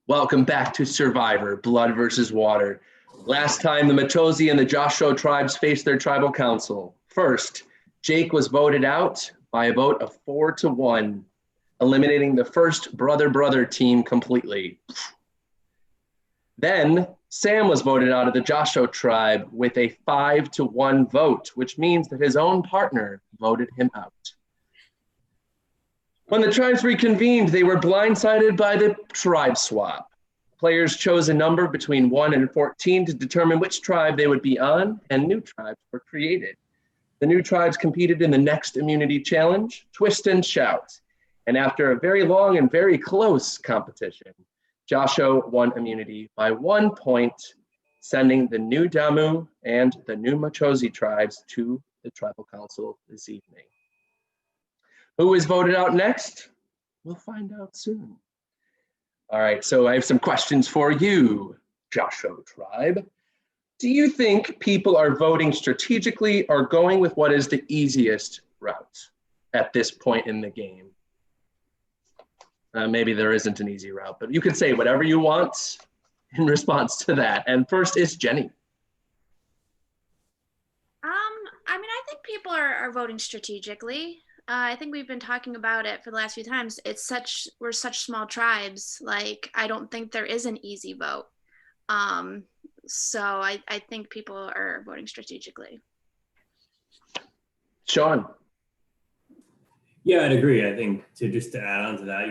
Welcome back to Survivor, Blood versus Water. Last time, the Machosi and the Joshua tribes faced their tribal council. First, Jake was voted out by a vote of 4-1, eliminating the first brother-brother team completely. Then, Sam was voted out of the Joshua tribe with a 5-1 vote, which means that his own partner voted him out. When the tribes reconvened, they were blindsided by the tribe swap. Players chose a number between 1 and 14 to determine which tribe they would be on, and new tribes were created. The new tribes competed in the next immunity challenge, Twist and Shout. And after a very long and very close competition, Joshua won immunity by 1 point, sending the new Damu and the new Machosi tribes to the tribal council this evening. Who is voted out next? We'll find out soon. All right, so I have some questions for you, Joshua tribe. Do you think people are voting strategically or going with what is the easiest route at this point in the game? Maybe there isn't an easy route, but you can say whatever you want in response to that. And first is Jenny. I think people are voting strategically. I think we've been talking about it for the last few times. We're such small tribes. Like, I don't think there is an easy vote. So I think people are voting strategically. Sean. Yeah, I'd agree. I think to add on to that,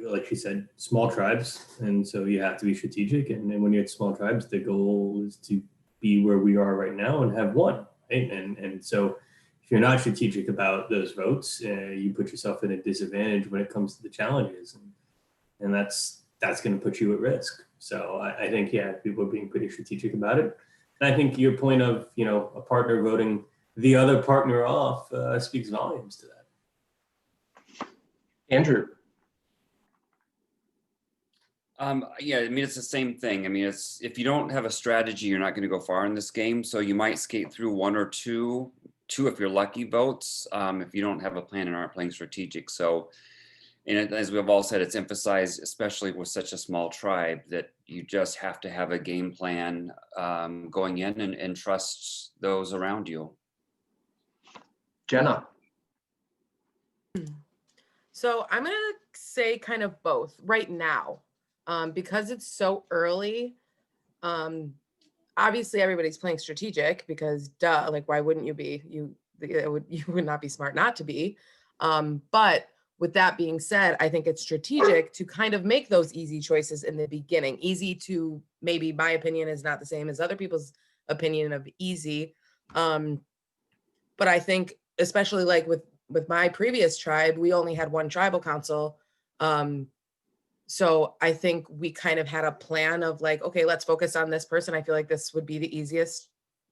like she said, small tribes. And so you have to be strategic. And then when you're at small tribes, the goal is to be where we are right now and have one. Right? And so if you're not strategic about those votes, you put yourself in a disadvantage when it comes to the challenges. And that's going to put you at risk. So I think, people are being pretty strategic about it. And I think your point of, a partner voting the other partner off speaks volumes to that. Andrew. It's the same thing. It's if you don't have a strategy, you're not going to go far in this game. So you might skate through one or two if you're lucky votes, if you don't have a plan and aren't playing strategic. So, and as we've all said, it's emphasized, especially with such a small tribe, that you just have to have a game plan going in and trust those around you. Jenna. So I'm going to say kind of both right now, because it's so early. Obviously everybody's playing strategic because duh, like why wouldn't you be? You would not be smart not to be. But with that being said, I think it's strategic to kind of make those easy choices in the beginning. Easy to, maybe my opinion is not the same as other people's opinion of easy. But I think especially like with my previous tribe, we only had one tribal council. So I think we kind of had a plan of like, okay, let's focus on this person. I feel like this would be the easiest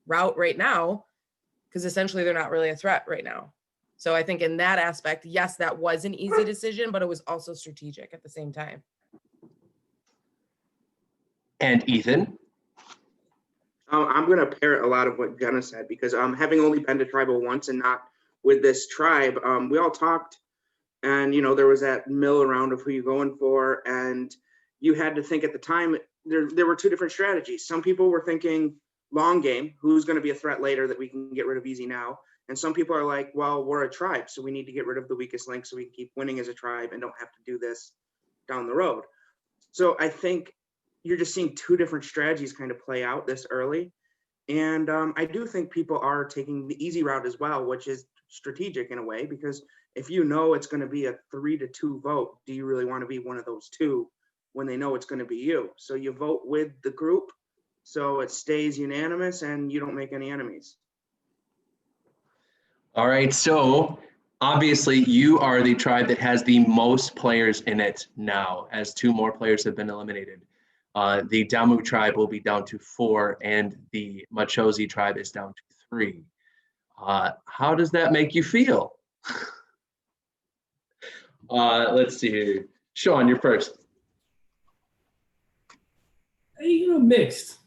route right now, because essentially they're not really a threat right now. So I think in that aspect, yes, that was an easy decision, but it was also strategic at the same time. And Ethan. I'm going to parrot a lot of what Jenna said, because having only been to tribal once and not with this tribe, we all talked, and there was that mill around of who you're going for, and you had to think at the time. There were two different strategies. Some people were thinking long game, who's going to be a threat later that we can get rid of easy now, and some people are like, well, we're a tribe, so we need to get rid of the weakest link so we can keep winning as a tribe and don't have to do this down the road. So I think you're just seeing two different strategies kind of play out this early, and I do think people are taking the easy route as well, which is strategic in a way, because if it's going to be a 3-2 vote, do you really want to be one of those two when they know it's going to be you? So you vote with the group so it stays unanimous and you don't make any enemies. All right, so obviously you are the tribe that has the most players in it now, as 2 more players have been eliminated. The Damu tribe will be down to 4 and the Machosi tribe is down to 3. How does that make you feel? Let's see here. Sean, you're first. Mixed.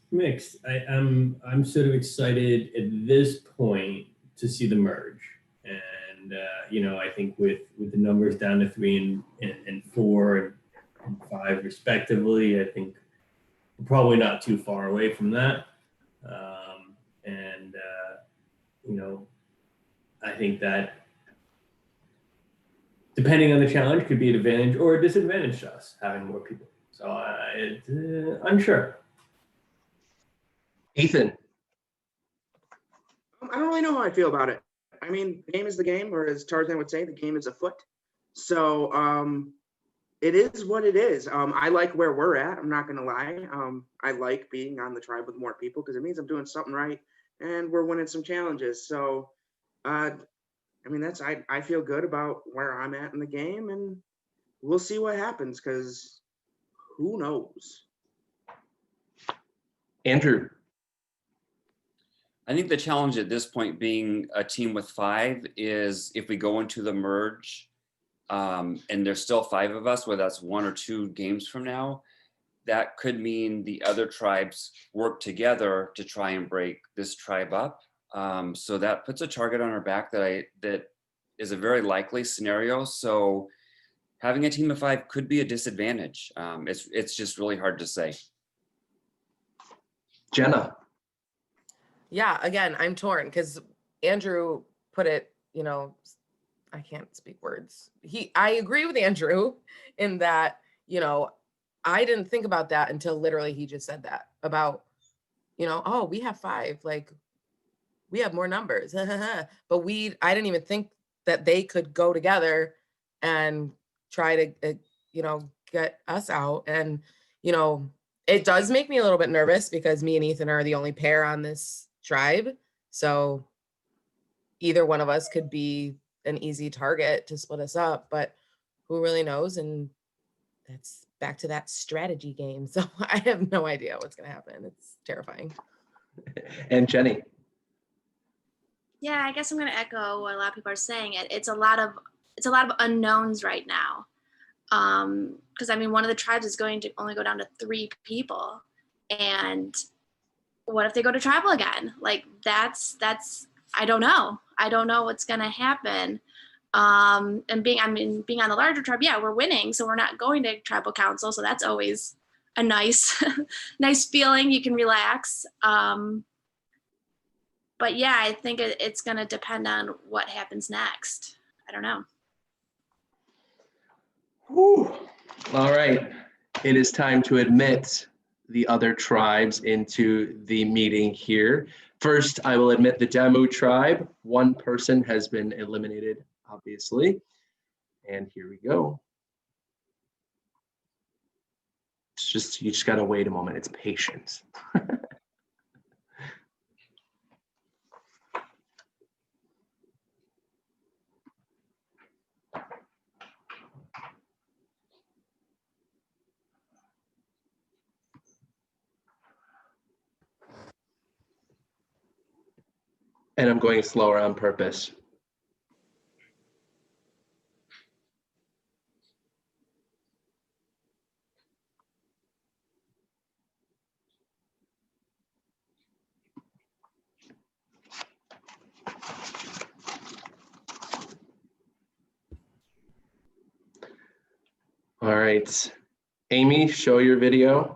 I'm sort of excited at this point to see the merge. And, I think with the numbers down to 3 and 4, and 5 respectively. I think we're probably not too far away from that. I think that depending on the challenge could be an advantage or a disadvantage to us having more people. So it's unsure. Ethan. I don't really know how I feel about it. I mean, the game is the game, or as Tarzan would say, the game is afoot. So it is what it is. I like where we're at. I'm not going to lie. I like being on the tribe with more people because it means I'm doing something right and we're winning some challenges. So, I mean, I feel good about where I'm at in the game, and we'll see what happens because who knows? Andrew. I think the challenge at this point, being a team with 5, is if we go into the merge and there's still 5 of us, whether that's 1 or 2 games from now, that could mean the other tribes work together to try and break this tribe up. So that puts a target on our back that is a very likely scenario. So having a team of 5 could be a disadvantage. It's just really hard to say. Jenna. Yeah, again, I'm torn because Andrew put it, I can't speak words. I agree with Andrew in that, I didn't think about that until literally he just said that about, oh, we have 5, like we have more numbers, but I didn't even think that they could go together and try to, get us out. And, it does make me a little bit nervous because me and Ethan are the only pair on this tribe. So either one of us could be an easy target to split us up, but who really knows? And that's back to that strategy game. So I have no idea what's going to happen. It's terrifying. And Jenny. Yeah, I guess I'm going to echo what a lot of people are saying. It's a lot of unknowns right now. Because I mean, one of the tribes is going to only go down to 3 people, and what if they go to tribal again? Like that's I don't know what's going to happen. And being on the larger tribe, yeah, we're winning, so we're not going to tribal council, so that's always a nice nice feeling. You can relax. But yeah, I think it's going to depend on what happens next. I don't know. Whew. All right, it is time to admit the other tribes into the meeting here. First, I will admit the Damu tribe. 1 person has been eliminated, obviously. And here we go. You just gotta wait a moment. It's patience. And I'm going slower on purpose. All right, Amy, show your video.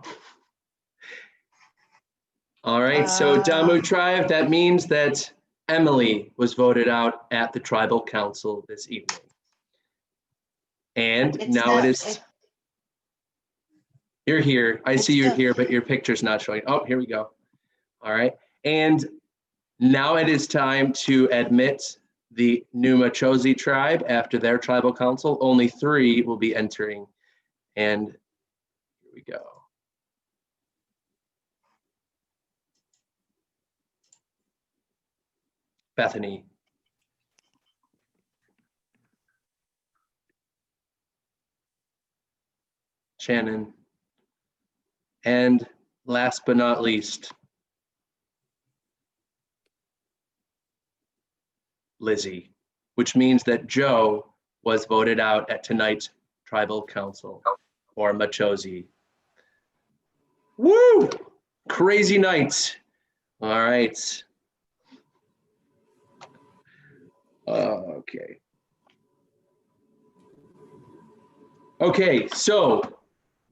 All right, so Damu tribe, that means that Emily was voted out at the tribal council this evening. And you're here. I see you here, but your picture's not showing. Oh, here we go. All right. And now it is time to admit the Numachosi tribe after their tribal council. Only 3 will be entering. And here we go. Bethany. Shannon. And last but not least, Lizzie, which means that Joe was voted out at tonight's tribal council, or Machosi. Woo! Crazy night. All right. Okay. Okay, so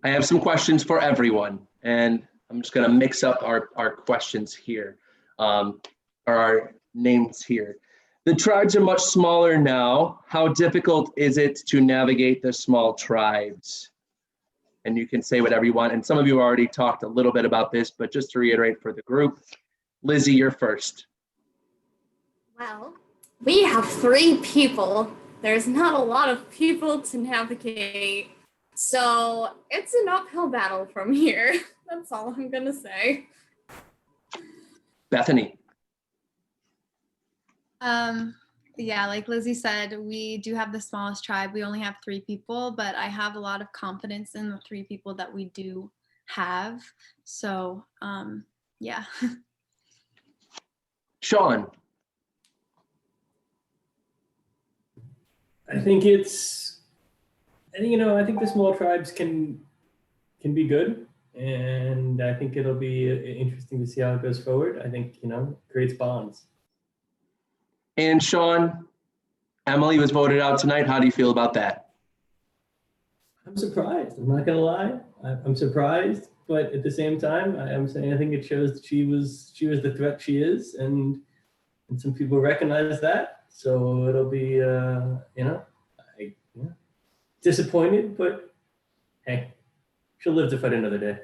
I have some questions for everyone, and I'm just going to mix up our questions here, or our names here. The tribes are much smaller now. How difficult is it to navigate the small tribes? And you can say whatever you want. And some of you already talked a little bit about this, but just to reiterate for the group, Lizzie, you're first. Well, we have 3 people. There's not a lot of people to navigate. So it's an uphill battle from here. That's all I'm gonna say. Bethany. Yeah, like Lizzie said, we do have the smallest tribe. We only have 3 people, but I have a lot of confidence in the 3 people that we do have. So, yeah. Sean. I think the small tribes can be good, and I think it'll be interesting to see how it goes forward. I think, creates bonds. And Sean, Emily was voted out tonight. How do you feel about that? I'm surprised. I'm not gonna lie. I'm surprised, but at the same time, I'm saying I think it shows that she was the threat she is, and some people recognize that. So it'll be, disappointed, but hey, she'll live to fight another day.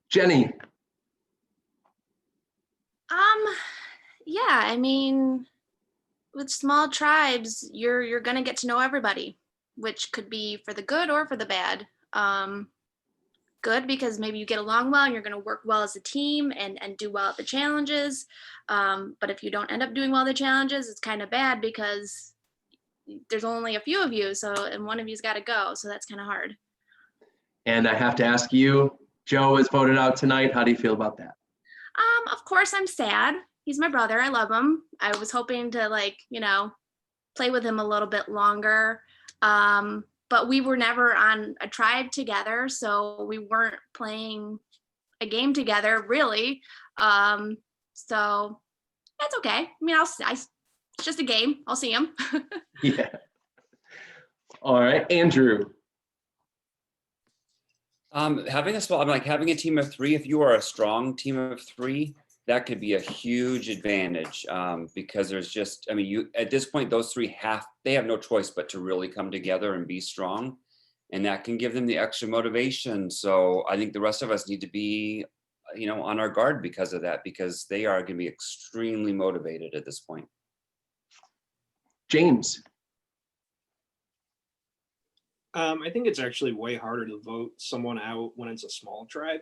Jenny. Yeah, I mean, with small tribes, you're gonna get to know everybody, which could be for the good or for the bad. Good because maybe you get along well and you're gonna work well as a team and do well at the challenges. But if you don't end up doing well at the challenges, it's kind of bad because there's only a few of you, and one of you's got to go, so that's kind of hard. And I have to ask you, Joe was voted out tonight. How do you feel about that? Of course I'm sad. He's my brother. I love him. I was hoping to play with him a little bit longer. But we were never on a tribe together, so we weren't playing a game together really. So that's okay. I mean, it's just a game. I'll see him. Yeah. All right, Andrew. Having a team of 3, if you are a strong team of 3, that could be a huge advantage, because there's just, at this point, those 3 they have no choice but to really come together and be strong, and that can give them the extra motivation. So I think the rest of us need to be, on our guard because of that, because they are going to be extremely motivated at this point. James. I think it's actually way harder to vote someone out when it's a small tribe,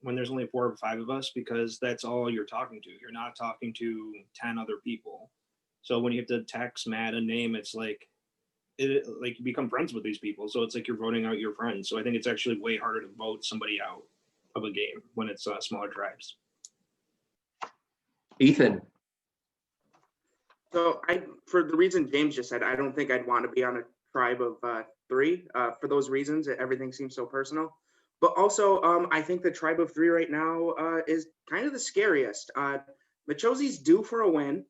when there's only 4 or 5 of us, because that's all you're talking to. You're not talking to 10 other people. So when you have to text Matt a name, it's like you become friends with these people. So it's like you're voting out your friends. So I think it's actually way harder to vote somebody out of a game when it's smaller tribes. Ethan. So for the reason James just said, I don't think I'd want to be on a tribe of 3 for those reasons. Everything seems so personal. But also, I think the tribe of 3 right now is kind of the scariest. Machosi's due for a win.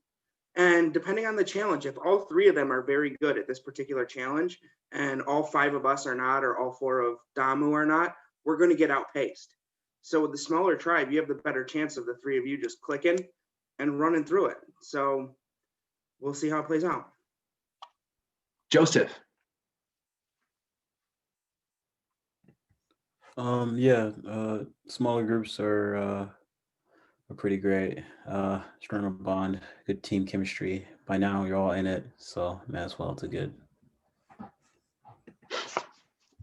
And depending on the challenge, if all 3 of them are very good at this particular challenge and all 5 of us are not, or all 4 of Damu are not, we're going to get outpaced. So with the smaller tribe, you have the better chance of the 3 of you just clicking and running through it. So we'll see how it plays out. Joseph. Smaller groups are pretty great. Strong bond, good team chemistry. By now, you're all in it, so might as well. It's a good.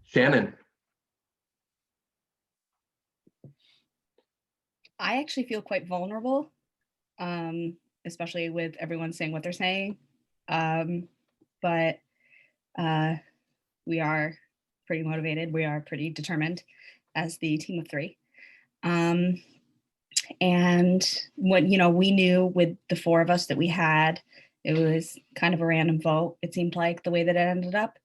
Shannon. I actually feel quite vulnerable, especially with everyone saying what they're saying. But we are pretty motivated. We are pretty determined as the team of 3. And what, we knew with the 4 of us that we had, it was kind of a random vote. It seemed like the way that it ended up.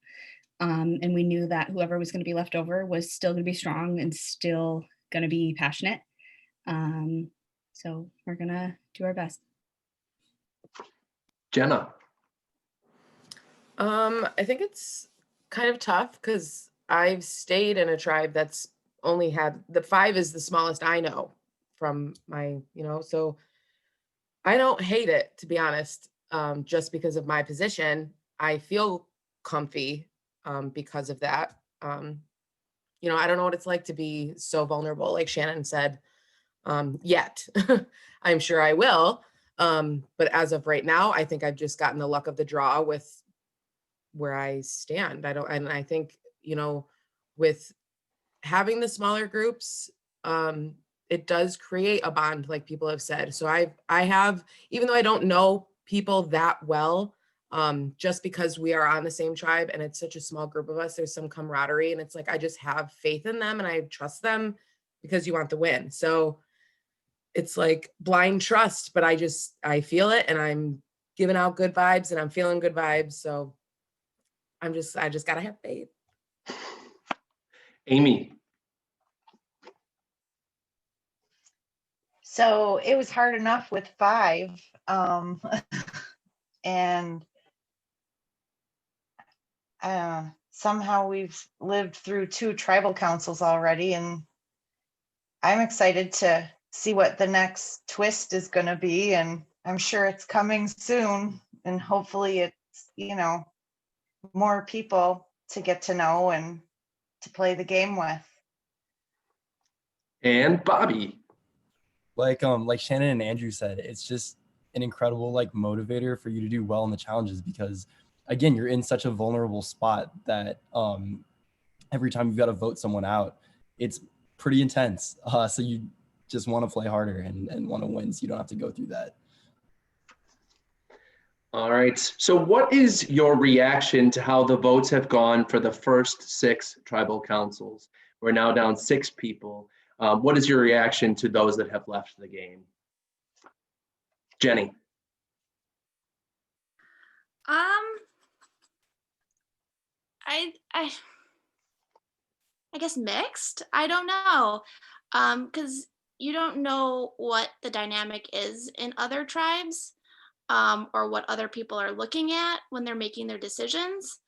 And we knew that whoever was going to be left over was still going to be strong and still going to be passionate. So we're going to do our best. Jenna. I think it's kind of tough because I've stayed in a tribe that's only had the 5 is the smallest I know from my, so I don't hate it, to be honest. Just because of my position, I feel comfy because of that. I don't know what it's like to be so vulnerable, like Shannon said, yet. I'm sure I will. But as of right now, I think I've just gotten the luck of the draw with where I stand. And I think, with having the smaller groups, it does create a bond, like people have said. So I have, even though I don't know people that well, just because we are on the same tribe and it's such a small group of us, there's some camaraderie, and it's like I just have faith in them and I trust them because you want the win. So it's like blind trust, but I feel it, and I'm giving out good vibes and I'm feeling good vibes. So I just gotta have faith. Amy. So it was hard enough with 5. And somehow we've lived through 2 tribal councils already, and I'm excited to see what the next twist is going to be, and I'm sure it's coming soon, and hopefully it's, more people to get to know and to play the game with. And Bobby. Like Shannon and Andrew said, it's just an incredible motivator for you to do well in the challenges, because again, you're in such a vulnerable spot that every time you've got to vote someone out, it's pretty intense. So you just want to play harder and want to win, so you don't have to go through that. All right. So what is your reaction to how the votes have gone for the first 6 tribal councils? We're now down 6 people. What is your reaction to those that have left the game? Jenny. I guess mixed. I don't know, because you don't know what the dynamic is in other tribes, or what other people are looking at when they're making their decisions.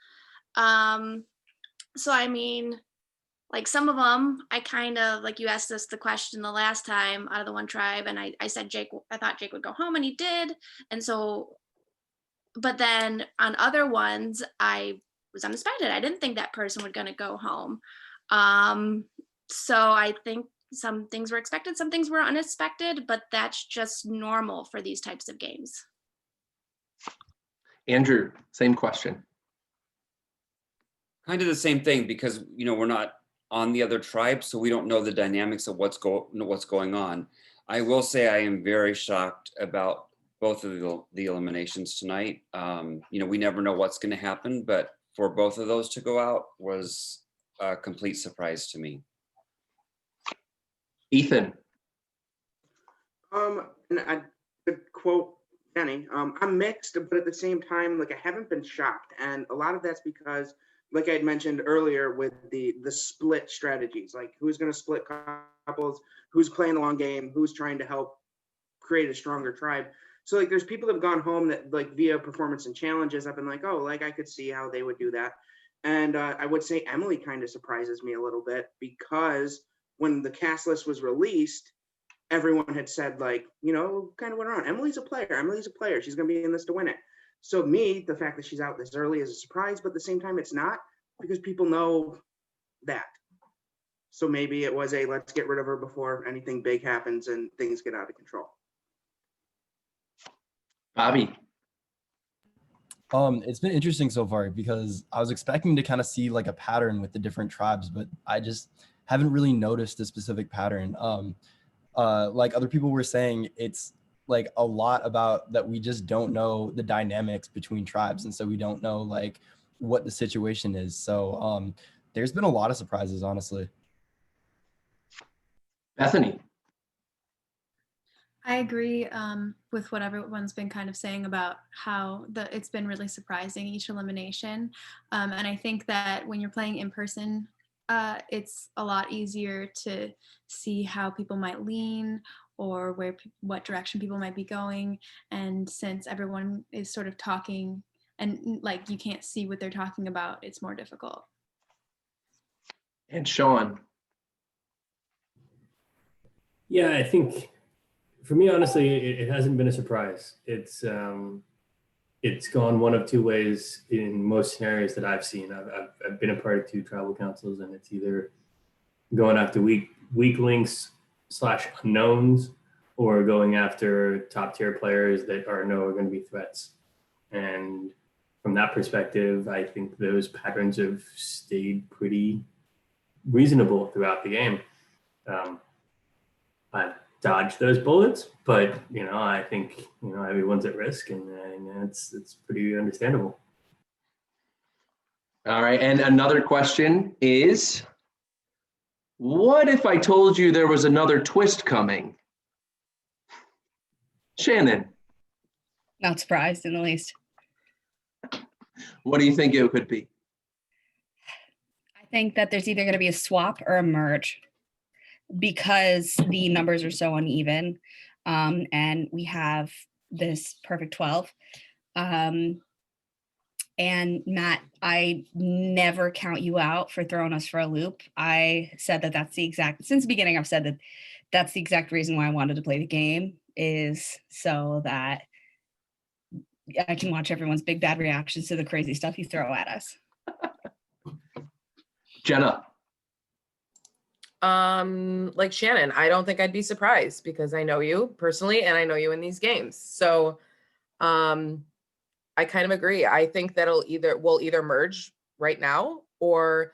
So I mean, like some of them, I kind of, like you asked us the question the last time out of the one tribe, and I said I thought Jake would go home, and he did. And so, but then on other ones, I was unexpected. I didn't think that person was going to go home. So I think some things were expected, some things were unexpected, but that's just normal for these types of games. Andrew, same question. Kind of the same thing, because we're not on the other tribe, so we don't know the dynamics of what's going on. I will say I am very shocked about both of the eliminations tonight. We never know what's going to happen, but for both of those to go out was a complete surprise to me. Ethan. And I could quote Jenny, I'm mixed, but at the same time, I haven't been shocked. And a lot of that's because, like I had mentioned earlier, with the split strategies, like who's going to split couples, who's playing the long game, who's trying to help create a stronger tribe. So there's people that have gone home that via performance and challenges, I've been like, oh, I could see how they would do that. And I would say Emily kind of surprises me a little bit, because when the cast list was released, everyone had said kind of went around, Emily's a player. She's going to be in this to win it. So the fact that she's out this early is a surprise, but at the same time, it's not, because people know that. So maybe it was let's get rid of her before anything big happens and things get out of control. Bobby. It's been interesting so far, because I was expecting to kind of see a pattern with the different tribes, but I just haven't really noticed a specific pattern. Like other people were saying, it's a lot about that we just don't know the dynamics between tribes, and so we don't know what the situation is. So there's been a lot of surprises, honestly. Bethany. I agree with what everyone's been kind of saying about how it's been really surprising, each elimination. And I think that when you're playing in person, it's a lot easier to see how people might lean, or what direction people might be going. And since everyone is sort of talking and like you can't see what they're talking about, it's more difficult. And Sean. Yeah, I think for me, honestly, it hasn't been a surprise. It's gone one of two ways in most scenarios that I've seen. I've been a part of 2 tribal councils, and it's either going after weak links / unknowns, or going after top tier players that are going to be threats. And from that perspective, I think those patterns have stayed pretty reasonable throughout the game. I've dodged those bullets, but I think everyone's at risk, and it's pretty understandable. All right, and another question is, what if I told you there was another twist coming? Shannon. Not surprised in the least. What do you think it could be? I think that there's either going to be a swap or a merge, because the numbers are so uneven, and we have this perfect 12. And Matt, I never count you out for throwing us for a loop. I said that since the beginning, I've said that that's the exact reason why I wanted to play the game, is so that I can watch everyone's big bad reactions to the crazy stuff you throw at us. Jenna. Like Shannon, I don't think I'd be surprised, because I know you personally and I know you in these games. So I kind of agree. I think that we'll either merge right now, or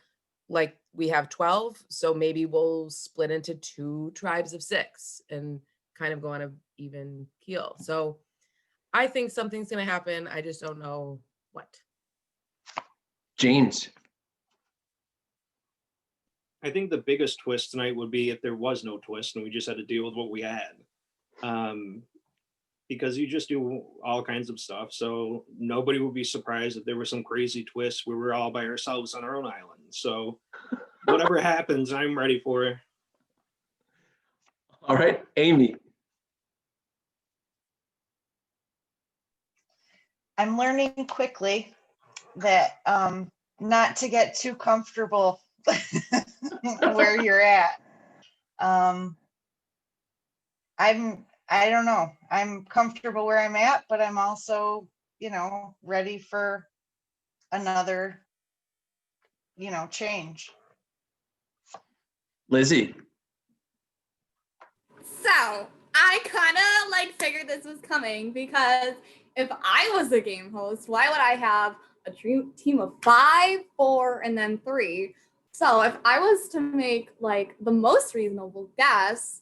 like we have 12, so maybe we'll split into 2 tribes of 6 and kind of go on an even keel. So I think something's going to happen. I just don't know what. James. I think the biggest twist tonight would be if there was no twist and we just had to deal with what we had. Because you just do all kinds of stuff. So nobody would be surprised if there was some crazy twist where we're all by ourselves on our own island. So whatever happens, I'm ready for it. All right, Amy. I'm learning quickly that not to get too comfortable where you're at. I don't know. I'm comfortable where I'm at, but I'm also, ready for another, change. Lizzie. So I kind of figured this was coming, because if I was a game host, why would I have a team of 5, 4, and then 3? So if I was to make the most reasonable guess,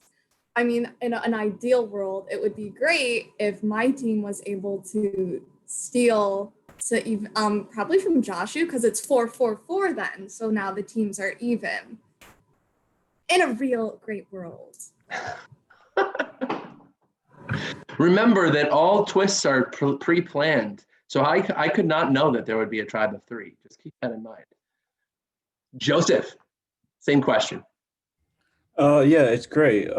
I mean, in an ideal world, it would be great if my team was able to steal even probably from Joshua, because it's 4-4-4 then. So now the teams are even. In a real great world. Remember that all twists are pre-planned. So I could not know that there would be a tribe of 3. Just keep that in mind. Joseph, same question. Yeah, it's great.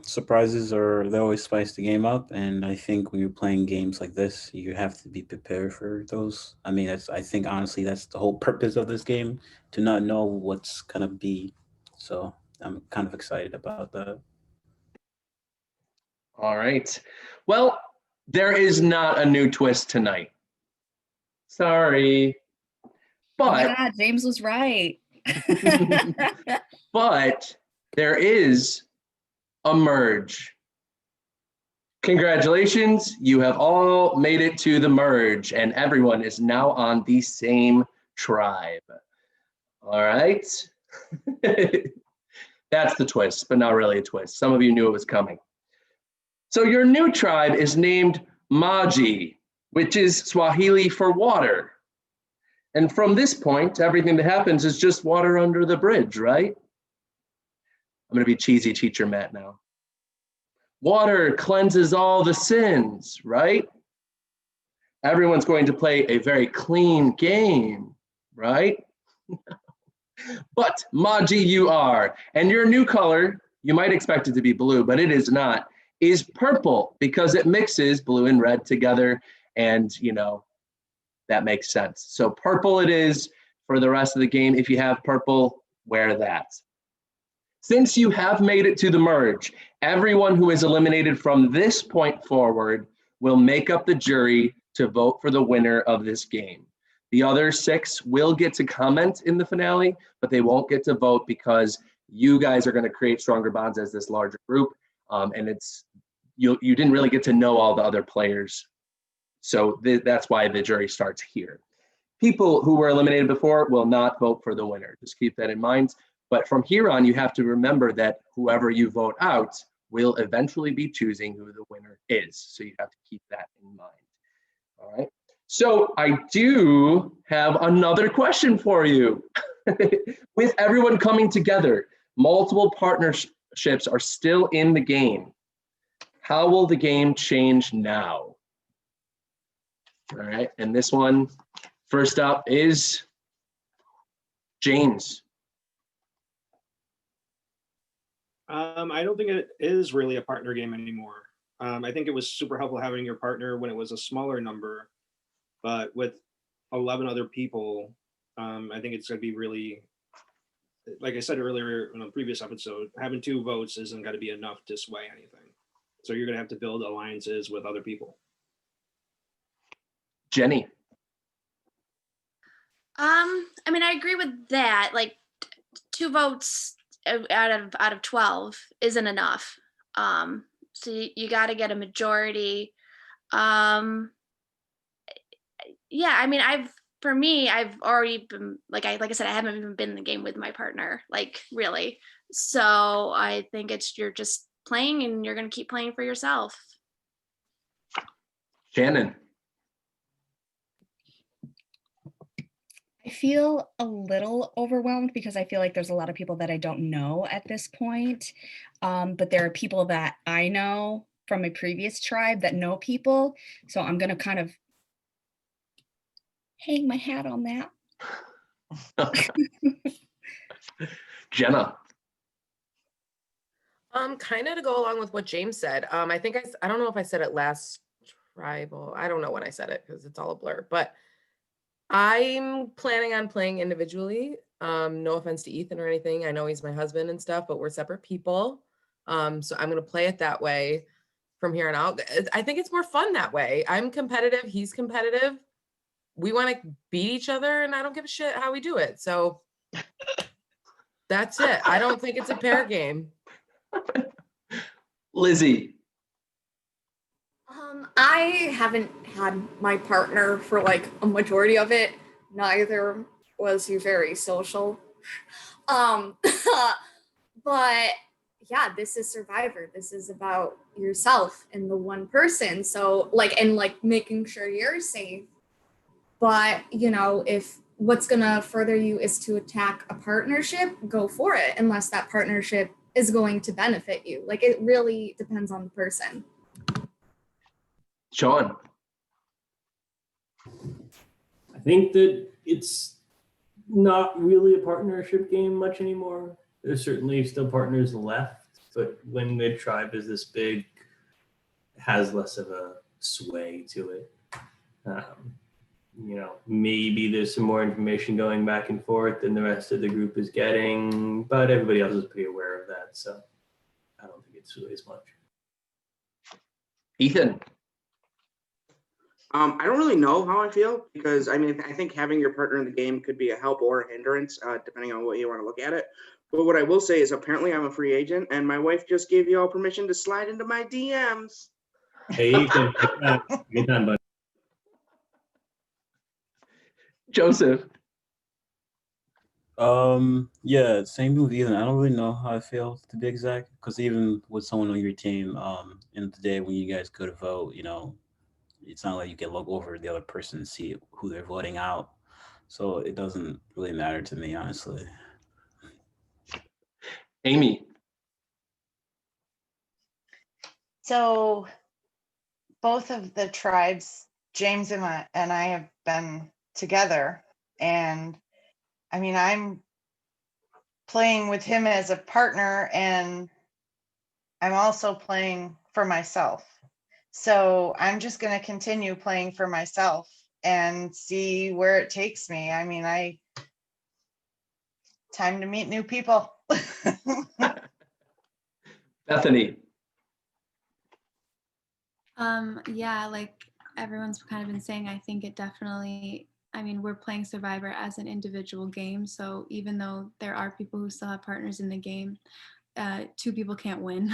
Surprises they always spice the game up, and I think when you're playing games like this, you have to be prepared for those. I mean, I think honestly that's the whole purpose of this game, to not know what's gonna be. So I'm kind of excited about that. All right. Well, there is not a new twist tonight. Sorry. But oh my God, James was right. but there is a merge. Congratulations, you have all made it to the merge, and everyone is now on the same tribe. All right. That's the twist, but not really a twist. Some of you knew it was coming. So your new tribe is named Maji, which is Swahili for water. And from this point, everything that happens is just water under the bridge, right? I'm going to be cheesy teacher Matt now. Water cleanses all the sins, right? Everyone's going to play a very clean game, right? But Maji you are. And your new color, you might expect it to be blue, but it is not, is purple, because it mixes blue and red together. And, that makes sense. So purple it is for the rest of the game. If you have purple, wear that. Since you have made it to the merge, everyone who is eliminated from this point forward will make up the jury to vote for the winner of this game. The other 6 will get to comment in the finale, but they won't get to vote because you guys are going to create stronger bonds as this larger group, and you didn't really get to know all the other players. So that's why the jury starts here. People who were eliminated before will not vote for the winner. Just keep that in mind. But from here on, you have to remember that whoever you vote out will eventually be choosing who the winner is. So you have to keep that in mind. All right. So I do have another question for you. With everyone coming together, multiple partnerships are still in the game. How will the game change now? All right. And this one, first up is James. I don't think it is really a partner game anymore. I think it was super helpful having your partner when it was a smaller number, but with 11 other people, I think it's going to be really, like I said earlier in a previous episode, having 2 votes isn't going to be enough to sway anything. So you're going to have to build alliances with other people. Jenny. I mean, I agree with that. Like 2 votes out of 12 isn't enough. So you got to get a majority. Yeah, I mean, I've already been like I said, I haven't even been in the game with my partner, like really. So I think you're just playing and you're gonna keep playing for yourself. Shannon. I feel a little overwhelmed because I feel like there's a lot of people that I don't know at this point. But there are people that I know from a previous tribe that know people. So I'm going to kind of hang my hat on that. Jenna. Kind of to go along with what James said. I think I don't know if I said it last tribal. I don't know when I said it because it's all a blur, but I'm planning on playing individually. No offense to Ethan or anything. I know he's my husband and stuff, but we're separate people. So I'm going to play it that way from here on out. I think it's more fun that way. I'm competitive. He's competitive. We want to beat each other and I don't give a shit how we do it. So that's it. I don't think it's a pair game. Lizzie. I haven't had my partner for like a majority of it. Neither was he very social. But yeah, this is Survivor. This is about yourself and the one person. So and making sure you're safe. But if what's gonna further you is to attack a partnership, go for it, unless that partnership is going to benefit you. Like it really depends on the person. Sean. I think that it's not really a partnership game much anymore. There's certainly still partners left, but when the tribe is this big, it has less of a sway to it. Maybe there's some more information going back and forth than the rest of the group is getting, but everybody else is pretty aware of that, so I don't think it's really as much. Ethan. I don't really know how I feel because I think having your partner in the game could be a help or a hindrance, depending on what you want to look at it. But what I will say is apparently I'm a free agent and my wife just gave you all permission to slide into my DMs. Hey, Ethan, good time, bud. Joseph. Yeah, same thing with Ethan. I don't really know how I feel to be exact, because even with someone on your team, in the day when you guys go to vote, it's not like you can look over the other person and see who they're voting out. So it doesn't really matter to me, honestly. Amy. So both of the tribes, James and I have been together, and I'm playing with him as a partner, and I'm also playing for myself. So I'm just going to continue playing for myself and see where it takes me. I mean, time to meet new people. Bethany. Yeah, like everyone's kind of been saying, I think it definitely, I mean, we're playing Survivor as an individual game. So even though there are people who still have partners in the game, two people can't win.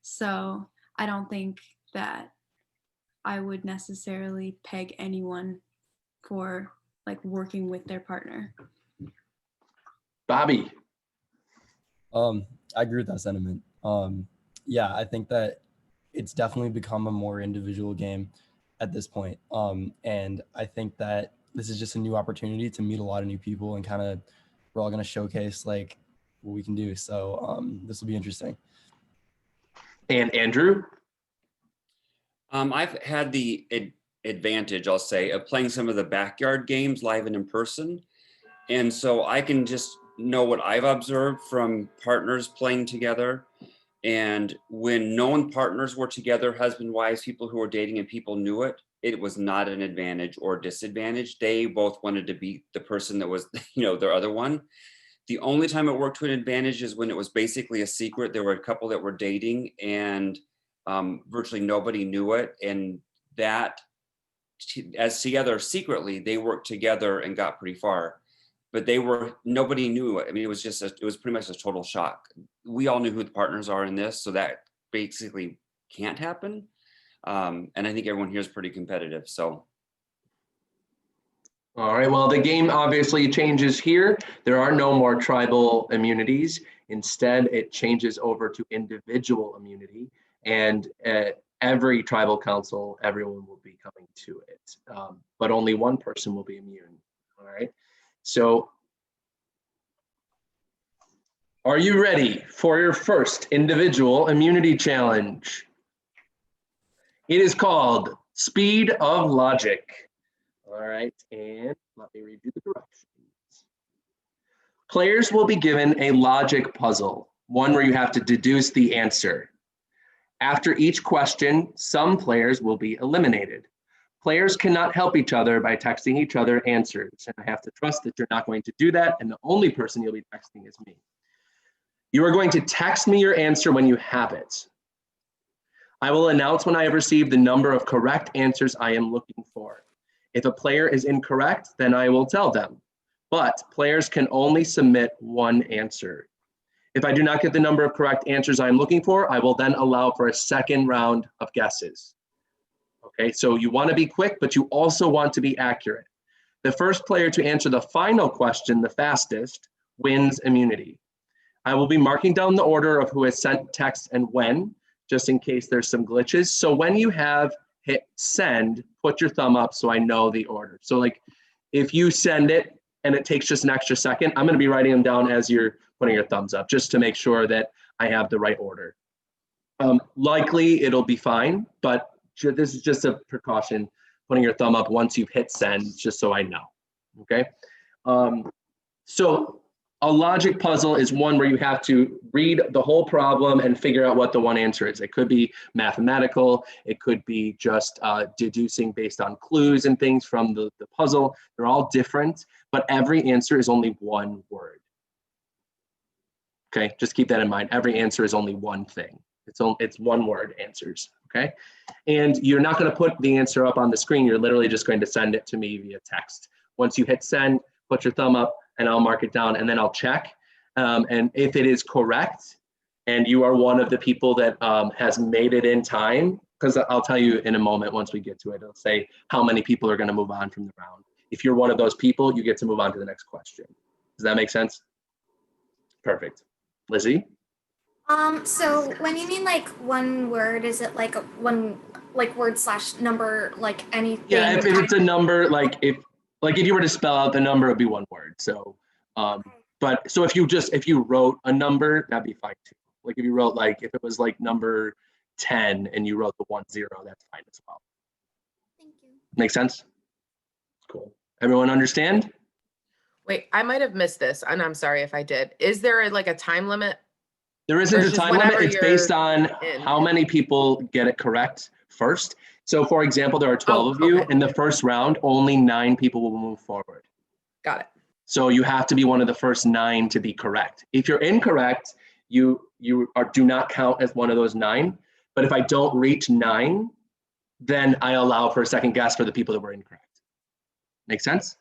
So I don't think that I would necessarily peg anyone for like working with their partner. Bobby. I agree with that sentiment. Yeah, I think that it's definitely become a more individual game at this point. And I think that this is just a new opportunity to meet a lot of new people, and kind of we're all going to showcase like what we can do. So this will be interesting. And Andrew? I've had the advantage, I'll say, of playing some of the backyard games live and in person. And so I can just know what I've observed from partners playing together. And when known partners were together, husband, wives, people who were dating and people knew it, it was not an advantage or disadvantage. They both wanted to beat the person that was, their other one. The only time it worked to an advantage is when it was basically a secret. There were a couple that were dating and virtually nobody knew it. And that, as together secretly, they worked together and got pretty far. But nobody knew it. I mean, it was pretty much a total shock. We all knew who the partners are in this, so that basically can't happen. And I think everyone here is pretty competitive, so. All right, well, the game obviously changes here. There are no more tribal immunities. Instead, it changes over to individual immunity. And at every tribal council, everyone will be coming to it. But only one person will be immune, all right? So, are you ready for your first individual immunity challenge? It is called Speed of Logic. All right, and let me read you the directions. Players will be given a logic puzzle, one where you have to deduce the answer. After each question, some players will be eliminated. Players cannot help each other by texting each other answers, and I have to trust that you're not going to do that, and the only person you'll be texting is me. You are going to text me your answer when you have it. I will announce when I have received the number of correct answers I am looking for. If a player is incorrect, then I will tell them, but players can only submit one answer. If I do not get the number of correct answers I am looking for, I will then allow for a second round of guesses. Okay, so you want to be quick, but you also want to be accurate. The first player to answer the final question the fastest wins immunity. I will be marking down the order of who has sent text and when, just in case there's some glitches. So when you have hit send, put your thumb up so I know the order. So like if you send it and it takes just an extra second, I'm going to be writing them down as you're putting your thumbs up, just to make sure that I have the right order. Likely it'll be fine, but this is just a precaution, putting your thumb up once you've hit send, just so I know, okay? So a logic puzzle is one where you have to read the whole problem and figure out what the one answer is. It could be mathematical, it could be just deducing based on clues and things from the puzzle. They're all different, but every answer is only one word. Okay, just keep that in mind. Every answer is only one thing. It's one word answers, okay? And you're not gonna put the answer up on the screen. You're literally just going to send it to me via text. Once you hit send, put your thumb up and I'll mark it down and then I'll check. And if it is correct and you are one of the people that has made it in time, because I'll tell you in a moment once we get to it, it'll say how many people are gonna move on from the round. If you're one of those people, you get to move on to the next question. Does that make sense? Perfect. Lizzie? So when you mean like one word, is it like one like word / number, like anything? Yeah, if it's a number, like if you were to spell out the number, it'd be one word. So, but so if you wrote a number, that'd be fine too. Like if you wrote if it was like number 10 and you wrote the 10, that's fine as well. Thank you. Make sense? Cool. Everyone understand? Wait, I might have missed this, and I'm sorry if I did. Is there like a time limit? There isn't Or a just time limit. whenever It's based on in? how many people get it correct first. So for example, there are 12 of you. Okay. In the first round, only 9 people will move forward. Got it. So you have to be one of the first 9 to be correct. If you're incorrect, you do not count as one of those 9. But if I don't reach 9, then I allow for a second guess for the people that were incorrect. Make sense?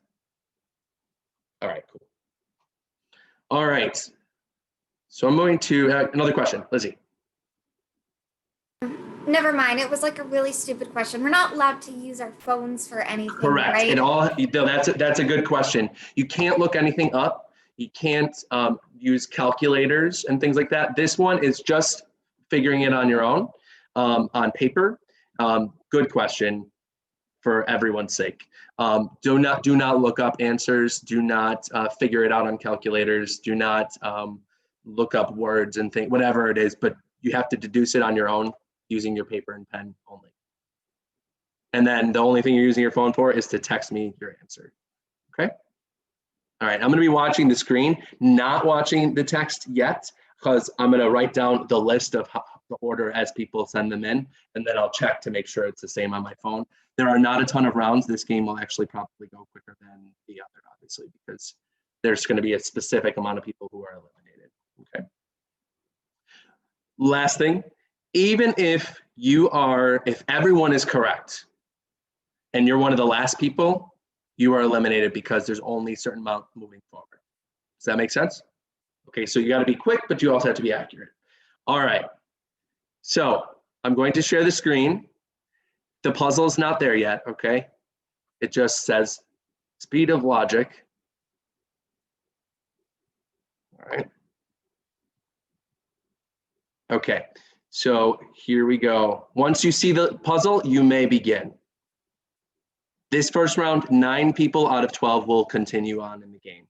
All right, cool. All right. So I'm going to another question, Lizzie. Never mind. It was like a really stupid question. We're not allowed to use our phones for anything, Correct. right? That's a good question. You can't look anything up. You can't use calculators and things like that. This one is just figuring it on your own, on paper. Good question for everyone's sake. Do not look up answers. Do not figure it out on calculators. Do not look up words and think whatever it is, but you have to deduce it on your own using your paper and pen only. And then the only thing you're using your phone for is to text me your answer. Okay. All right. I'm going to be watching the screen, not watching the text yet, because I'm going to write down the list of the order as people send them in, and then I'll check to make sure it's the same on my phone. There are not a ton of rounds. This game will actually probably go quicker than the other, obviously, because there's going to be a specific amount of people who are eliminated. Okay. Last thing, even if everyone is correct and you're one of the last people, you are eliminated because there's only a certain amount moving forward. Does that make sense? Okay, so you got to be quick, but you also have to be accurate. All right, so I'm going to share the screen. The puzzle is not there yet, okay? It just says speed of logic. All right. Okay, so here we go. Once you see the puzzle, you may begin. This first round, 9 people out of 12 will continue on in the game.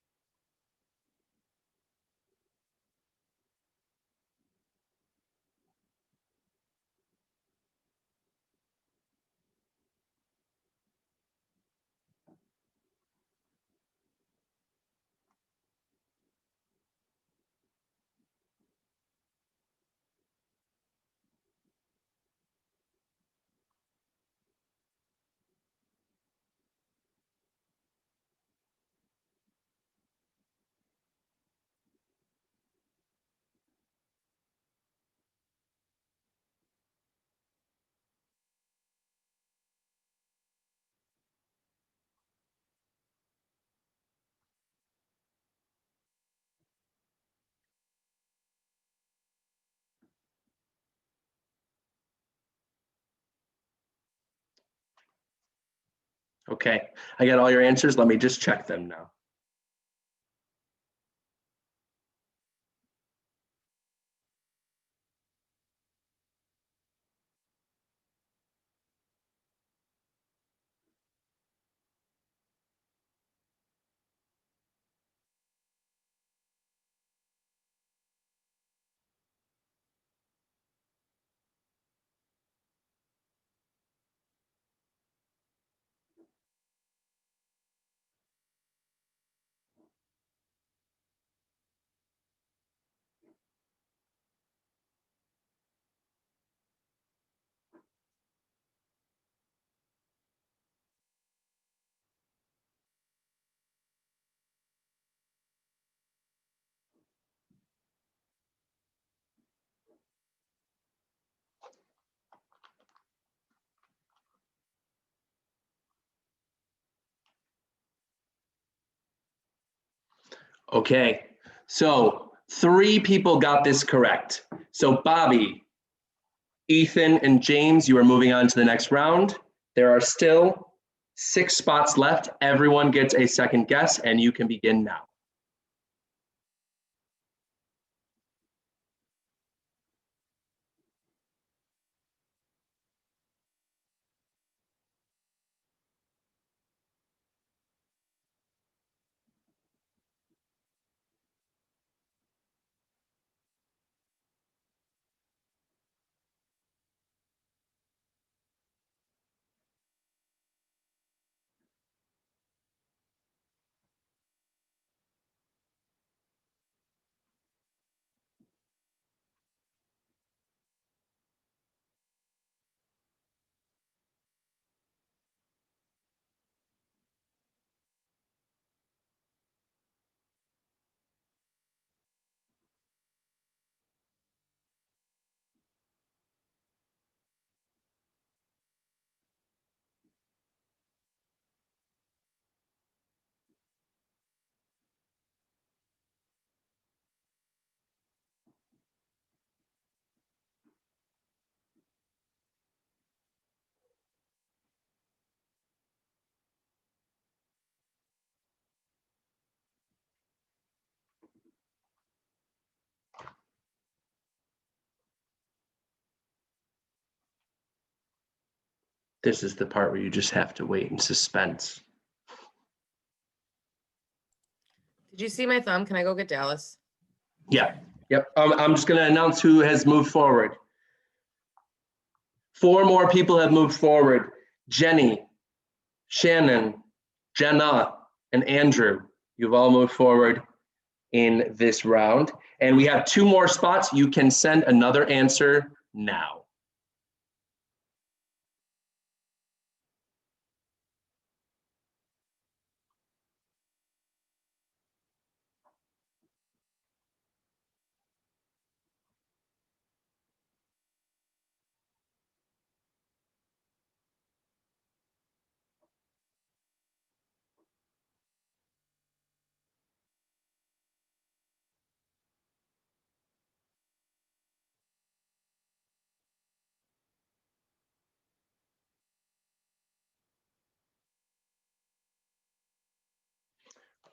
Okay, I got all your answers. Let me just check them now. Okay, so 3 people got this correct. So Bobby, Ethan, and James, you are moving on to the next round. There are still 6 spots left. Everyone gets a second guess, and you can begin now. This is the part where you just have to wait in suspense. Did you see my thumb? Can I go get Dallas? Yeah. Yep. I'm just going to announce who has moved forward. 4 more people have moved forward. Jenny, Shannon, Jenna, and Andrew. You've all moved forward in this round. And we have 2 more spots. You can send another answer now.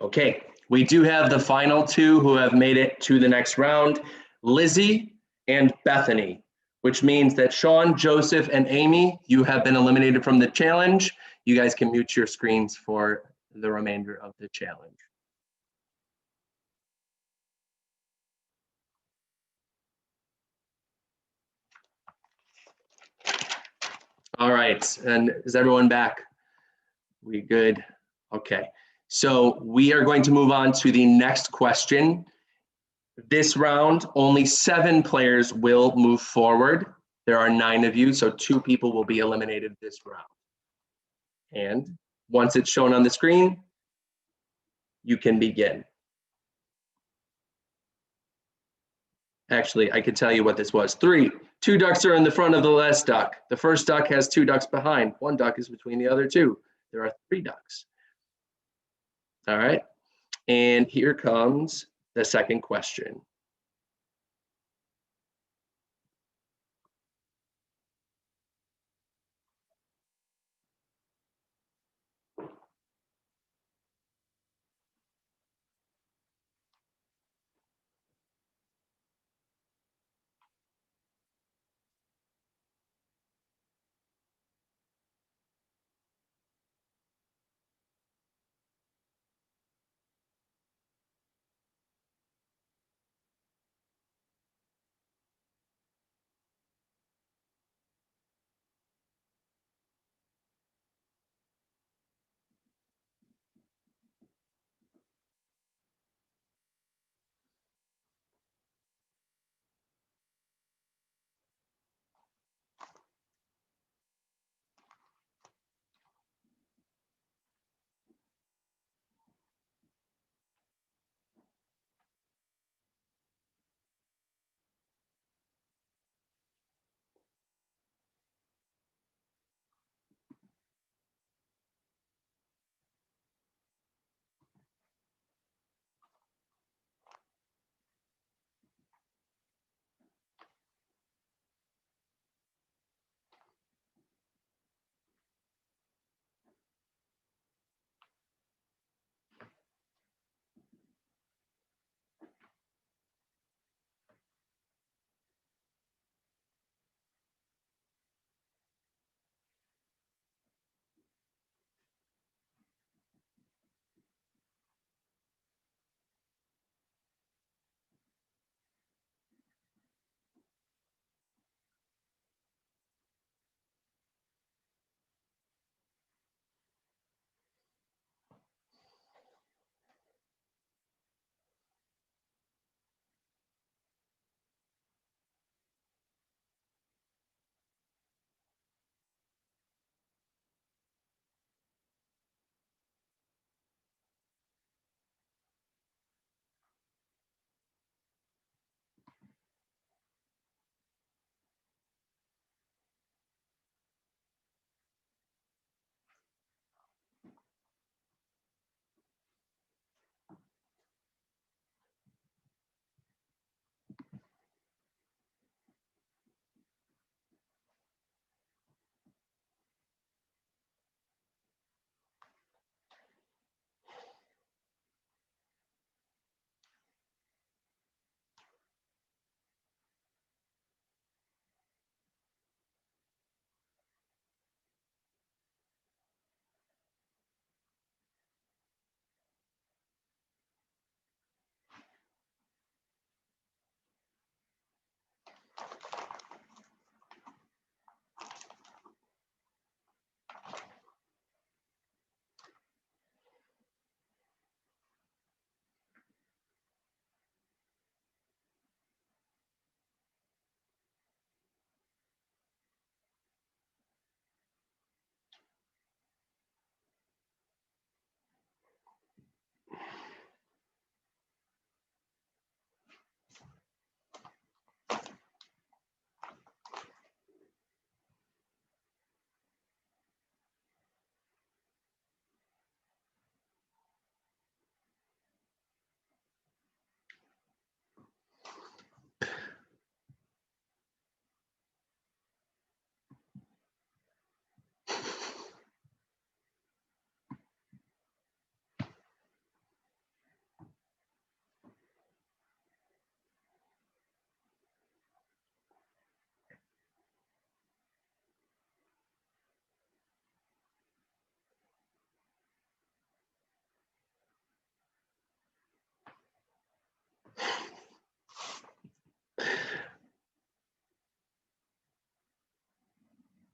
Okay, we do have the final 2 who have made it to the next round, Lizzie and Bethany, which means that Sean, Joseph, and Amy, you have been eliminated from the challenge. You guys can mute your screens for the remainder of the challenge. All right, and is everyone back? We good? Okay, so we are going to move on to the next question. This round, only 7 players will move forward. There are 9 of you, so 2 people will be eliminated this round. And once it's shown on the screen, you can begin. Actually, I could tell you what this was. 3, 2 ducks are in the front of the last duck. The first duck has 2 ducks behind. 1 duck is between the other 2. There are 3 ducks. All right, and here comes the second question.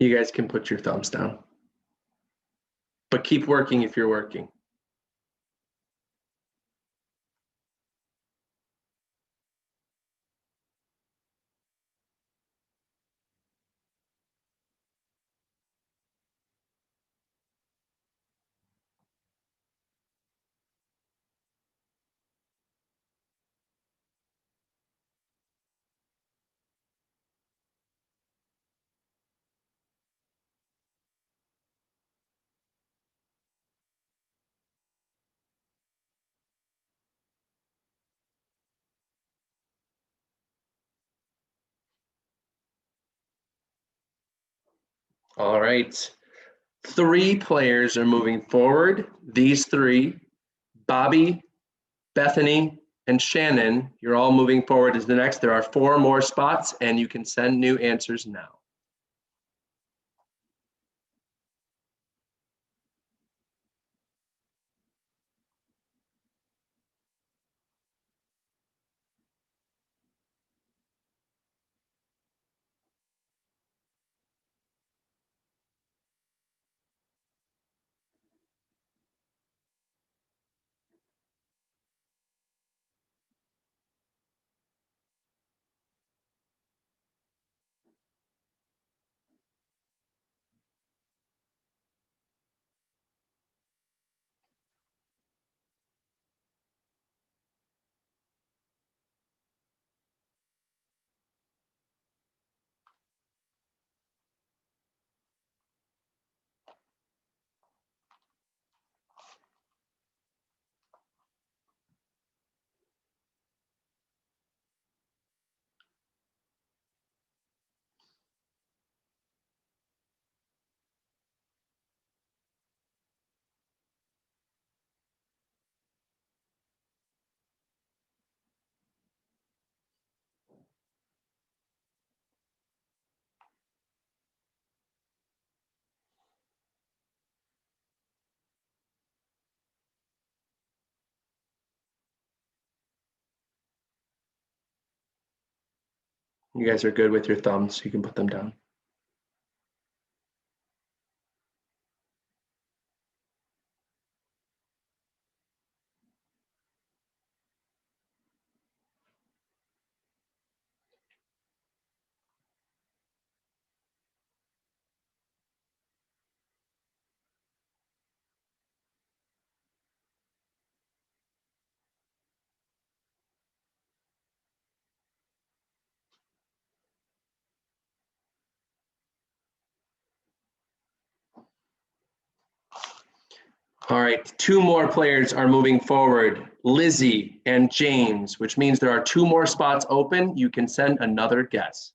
You guys can put your thumbs down. But keep working if you're working. All right. 3 players are moving forward. These 3, Bobby, Bethany, and Shannon, you're all moving forward as the next. There are 4 more spots, and you can send new answers now. You guys are good with your thumbs. You can put them down. All right, 2 more players are moving forward, Lizzie and James, which means there are 2 more spots open. You can send another guess.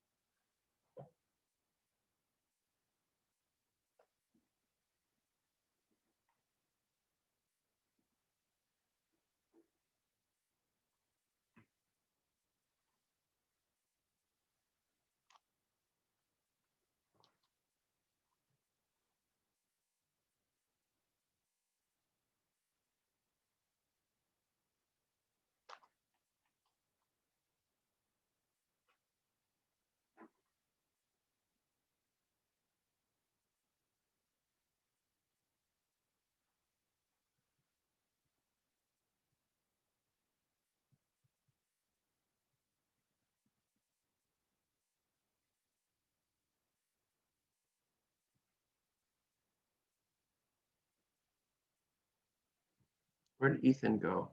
Where did Ethan go?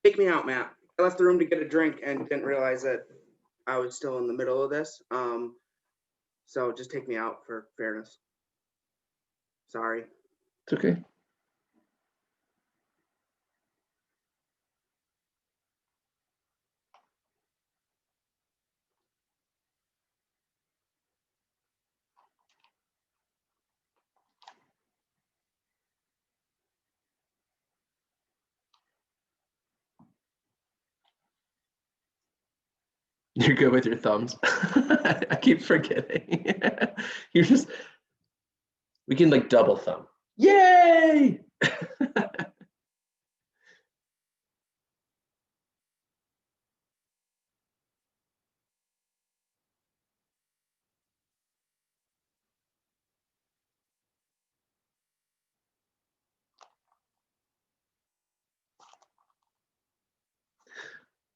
Take me out, Matt. I left the room to get a drink and didn't realize that I was still in the middle of this. So just take me out for fairness. Sorry. It's okay. You're good with your thumbs. I keep forgetting. You're just We can like double thumb. Yay!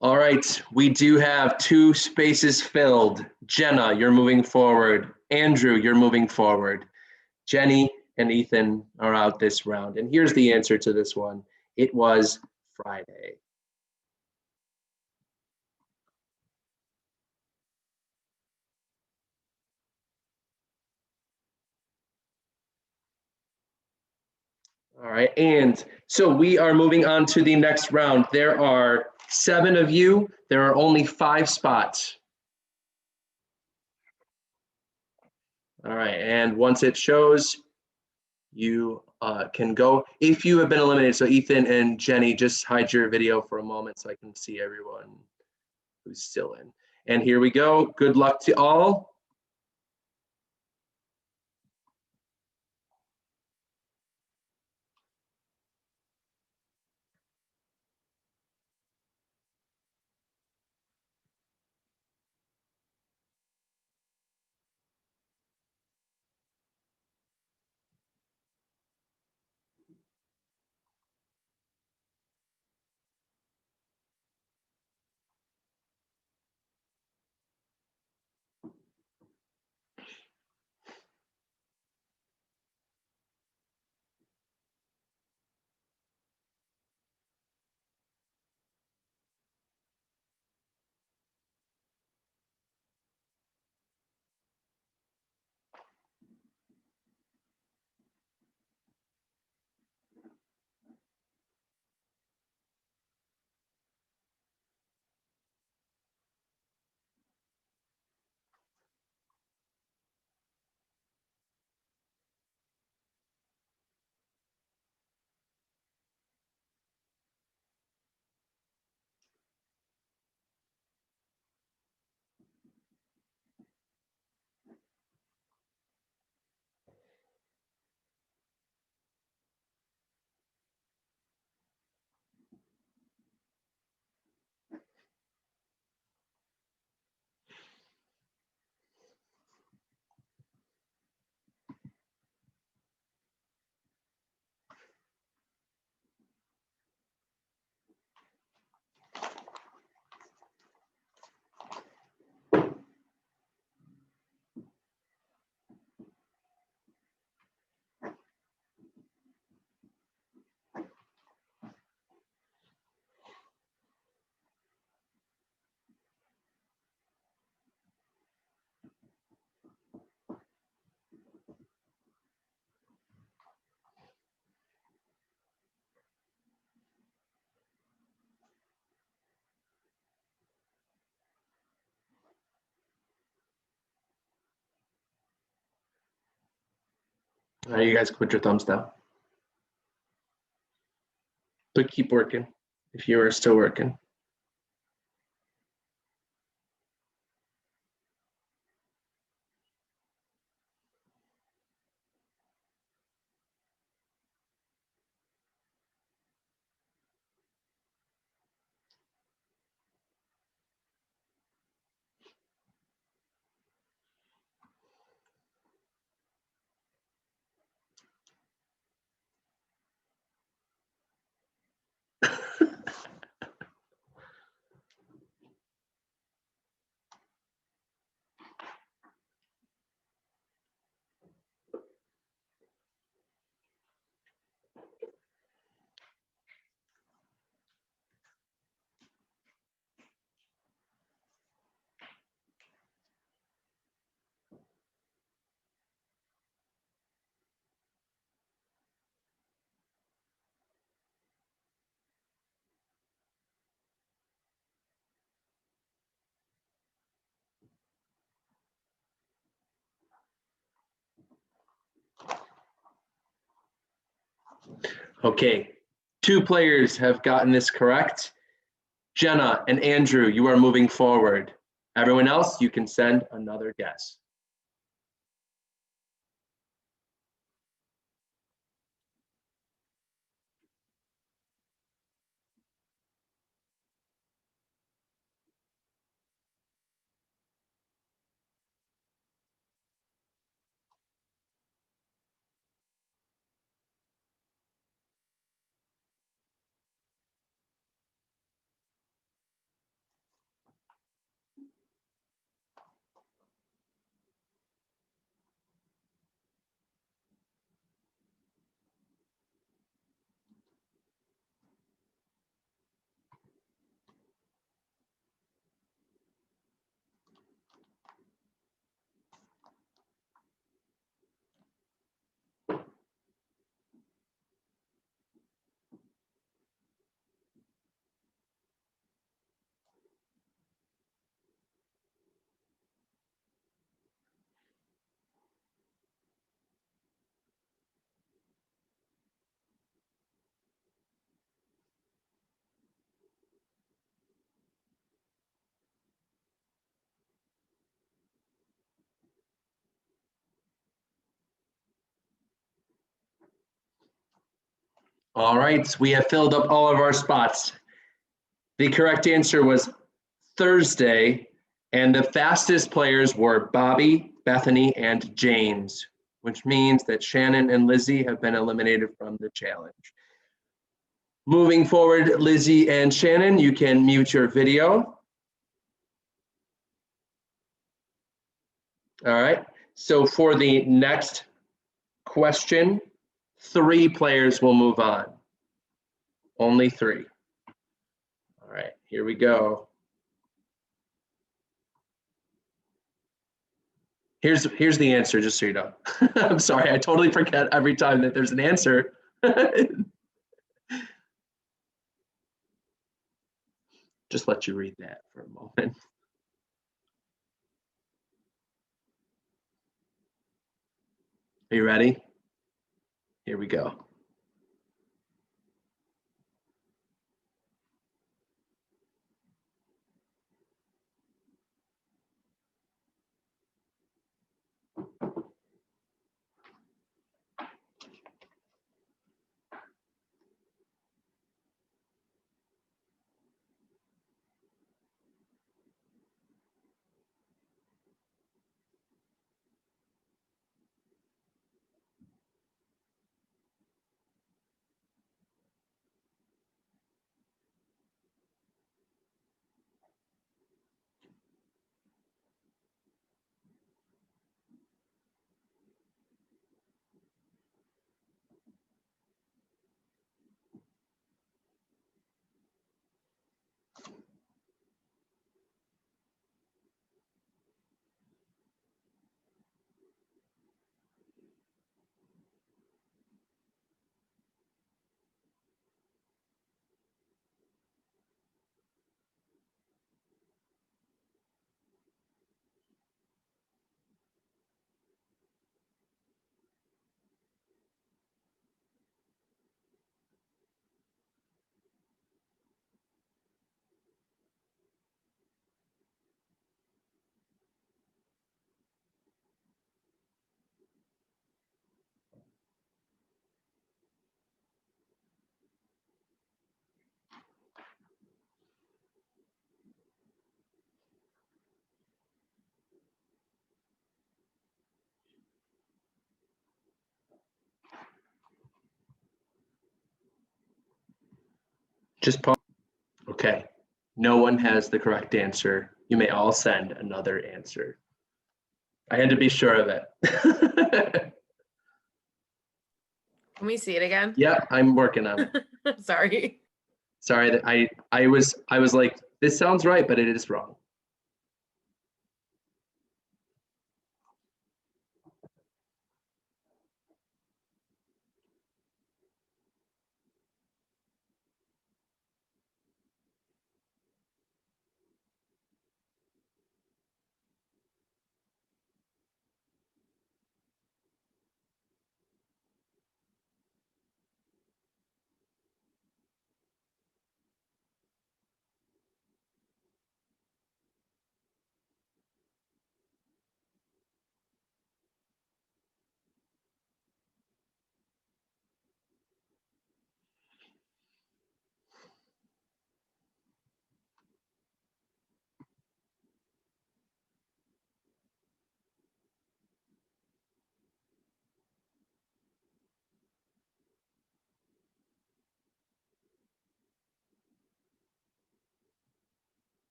All right, we do have 2 spaces filled. Jenna, you're moving forward. Andrew, you're moving forward. Jenny and Ethan are out this round. And here's the answer to this one. It was Friday. All right, and so we are moving on to the next round. There are 7 of you. There are only 5 spots. All right, and once it shows, you can go. If you have been eliminated, so Ethan and Jenny, just hide your video for a moment so I can see everyone who's still in. And here we go. Good luck to all. All right, you guys put your thumbs down. But keep working if you are still working. Okay, 2 players have gotten this correct. Jenna and Andrew, you are moving forward. Everyone else, you can send another guess. All right, we have filled up all of our spots. The correct answer was Thursday, and the fastest players were Bobby, Bethany, and James, which means that Shannon and Lizzie have been eliminated from the challenge. Moving forward, Lizzie and Shannon, you can mute your video. All right, so for the next question, 3 players will move on. Only 3. All right, here we go. Here's the answer, just so you know. I'm sorry, I totally forget every time that there's an answer. Just let you read that for a moment. Are you ready? Here we go. Just pause. Okay, no one has the correct answer. You may all send another answer. I had to be sure of it. Can we see it again? Yeah, I'm working on it. Sorry. Sorry that I was like, this sounds right, but it is wrong.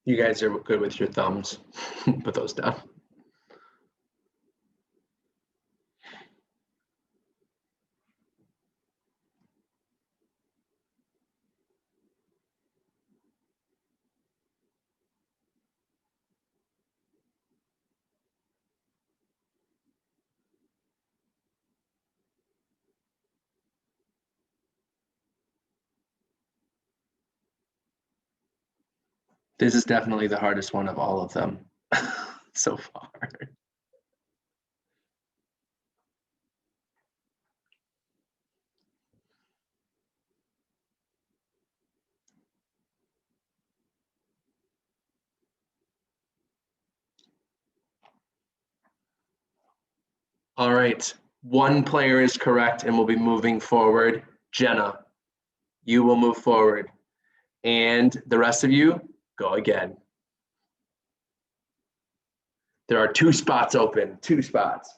You guys are good with your thumbs. Put those down. This is definitely the hardest one of all of them so far. All right, one player is correct and will be moving forward. Jenna, you will move forward. And the rest of you, go again. There are 2 spots open, 2 spots.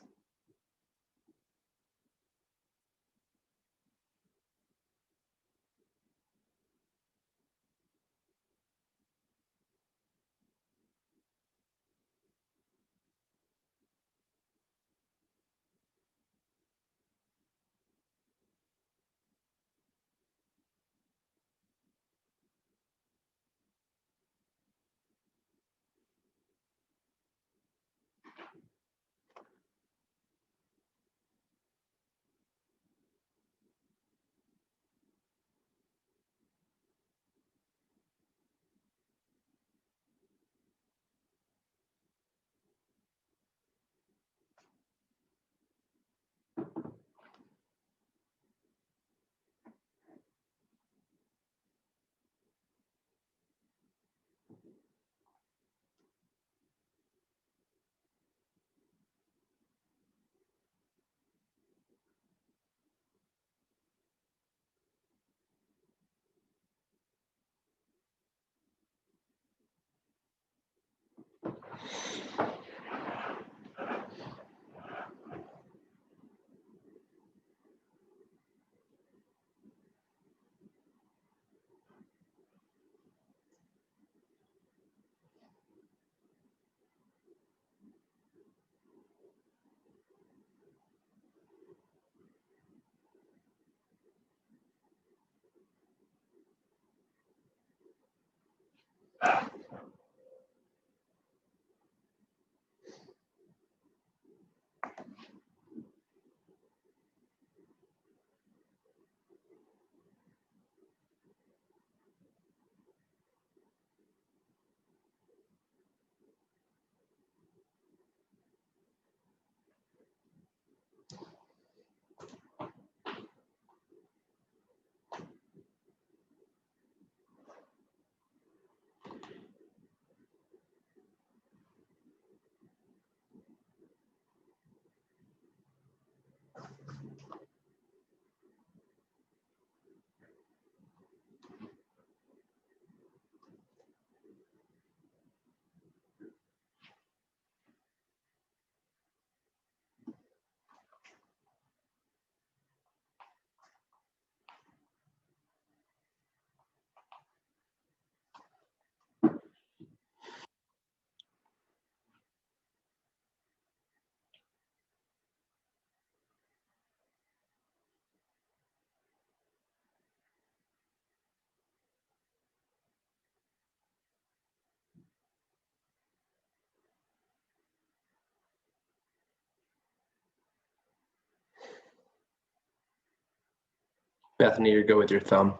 Bethany, you go with your thumb.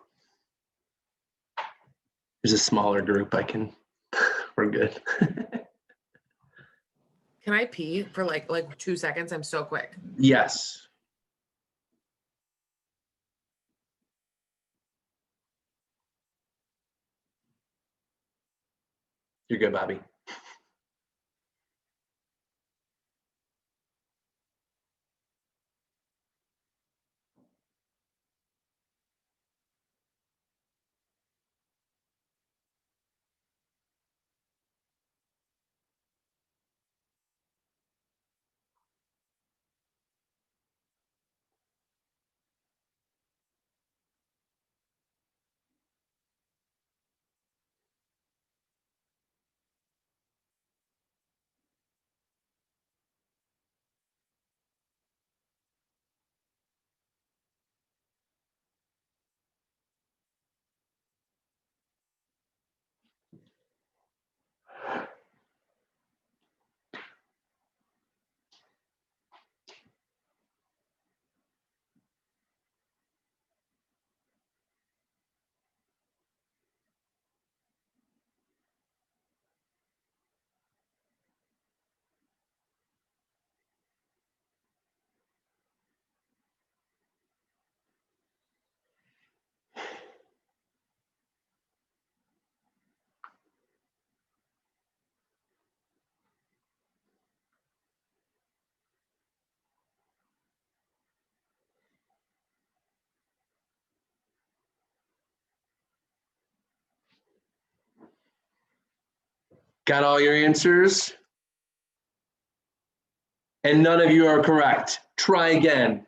There's a smaller group. We're good. Can I pee for like 2 seconds? I'm so quick. Yes. You're good, Bobby. Got all your answers? And none of you are correct. Try again.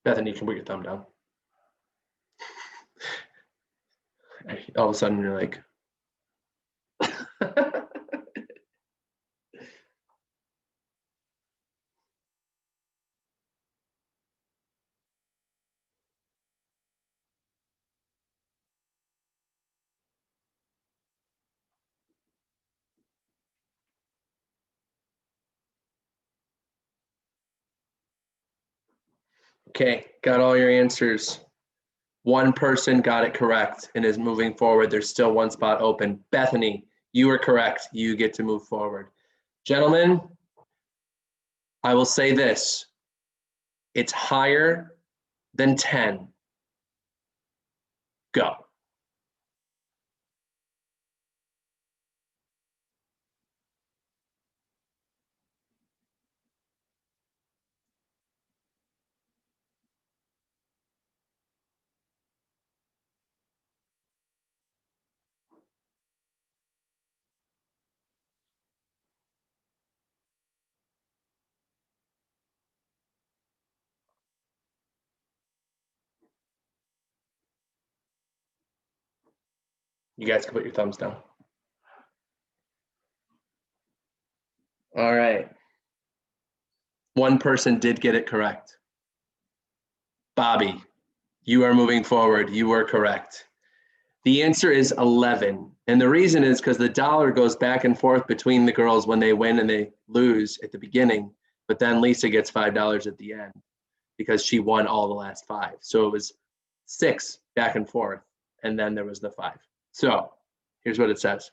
Bethany, you can put your thumb down. All of a sudden, you're like, okay, got all your answers. One person got it correct and is moving forward. There's still one spot open. Bethany, you are correct. You get to move forward. Gentlemen, I will say this. It's higher than 10. Go. You guys can put your thumbs down. All right. One person did get it correct. Bobby, you are moving forward. You were correct. The answer is 11. And the reason is because the dollar goes back and forth between the girls when they win and they lose at the beginning. But then Lisa gets $5 at the end because she won all the last 5. So it was 6 back and forth. And then there was the 5. So here's what it says.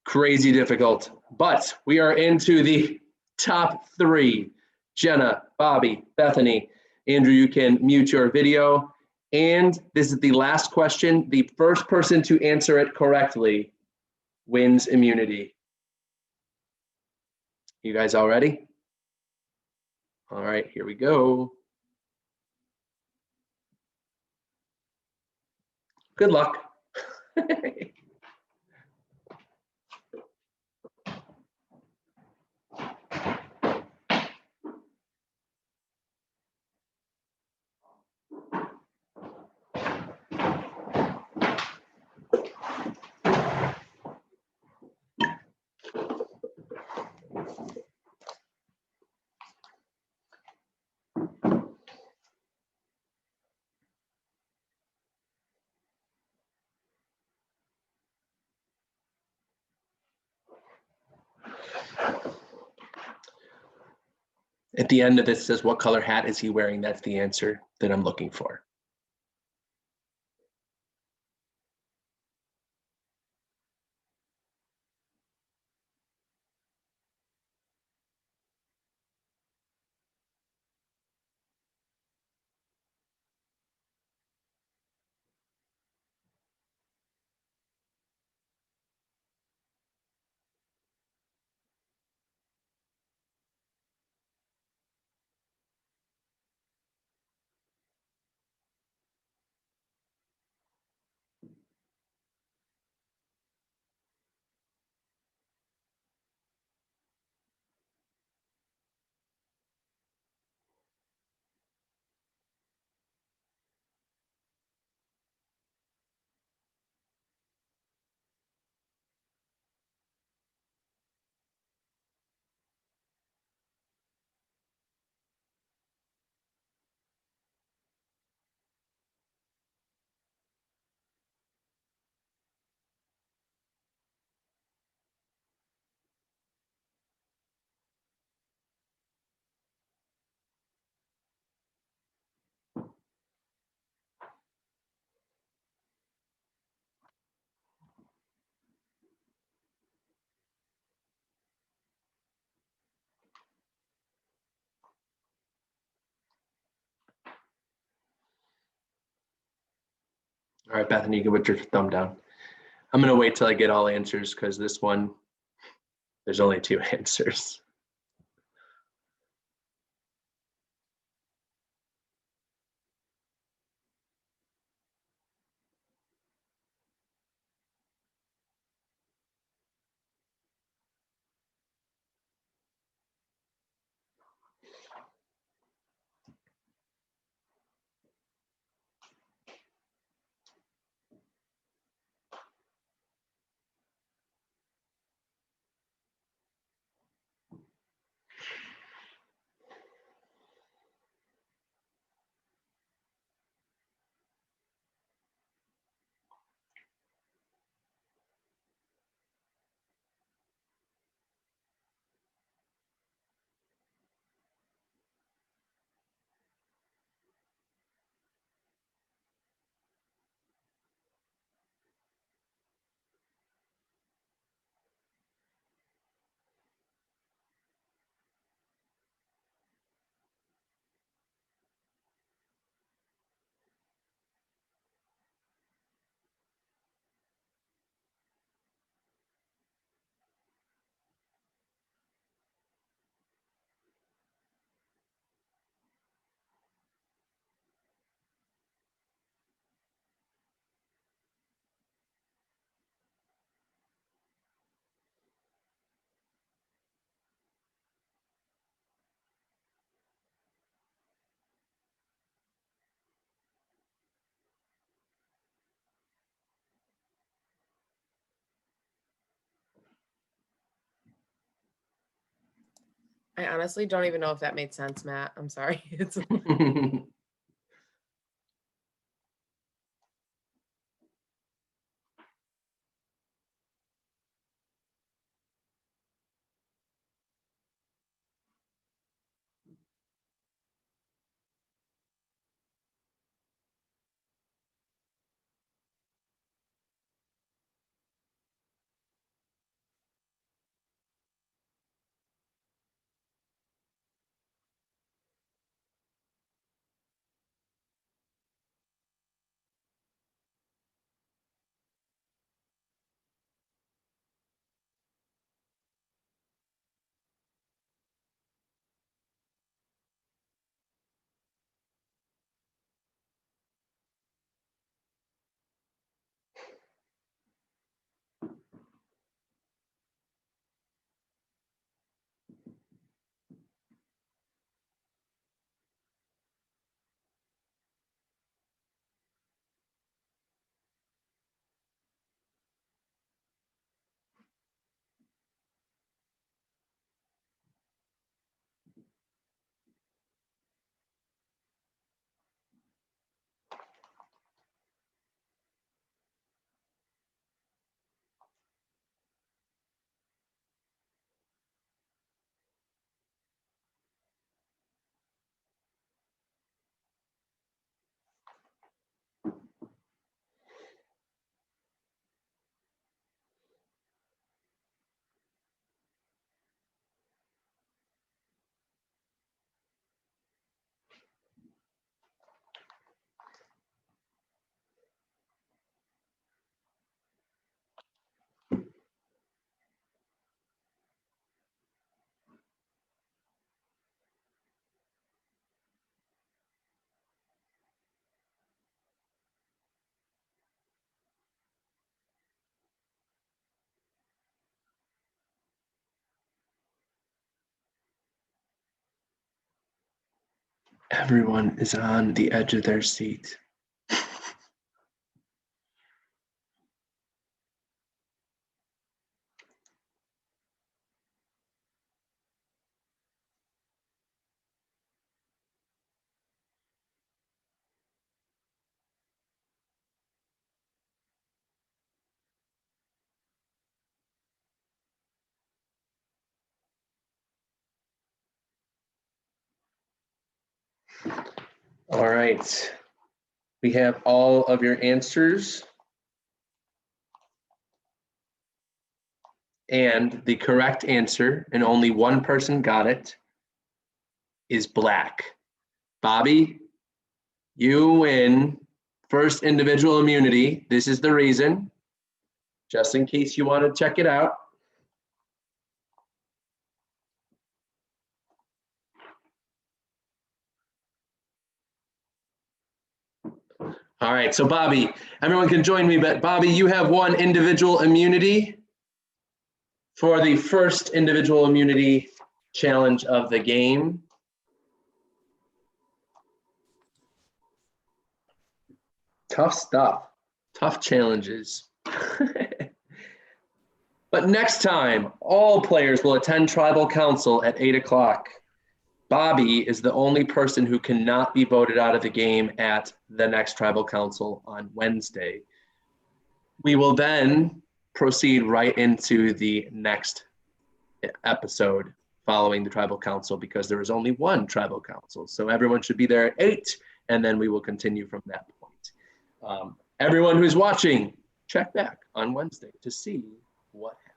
Crazy difficult, but we are into the top 3. Jenna, Bobby, Bethany. Andrew, you can mute your video. And this is the last question. The first person to answer it correctly wins immunity. You guys all ready? All right, here we go. Good luck. At the end of this says, what color hat is he wearing? That's the answer that I'm looking for. All right, Bethany, you can put your thumb down. I'm gonna wait till I get all answers because this one, there's only 2 answers. I honestly don't even know if that made sense, Matt. I'm sorry. It's Everyone is on the edge of their seat. All right. We have all of your answers. And the correct answer, and only one person got it, is black. Bobby, you win first individual immunity. This is the reason, just in case you want to check it out. All right, so Bobby, everyone can join me, but Bobby, you have one individual immunity for the first individual immunity challenge of the game. Tough stuff, tough challenges. But next time, all players will attend tribal council at 8 o'clock. Bobby is the only person who cannot be voted out of the game at the next tribal council on Wednesday. We will then proceed right into the next episode following the tribal council because there is only one tribal council. So everyone should be there at 8, and then we will continue from that point. Everyone who's watching, check back on Wednesday to see what happened.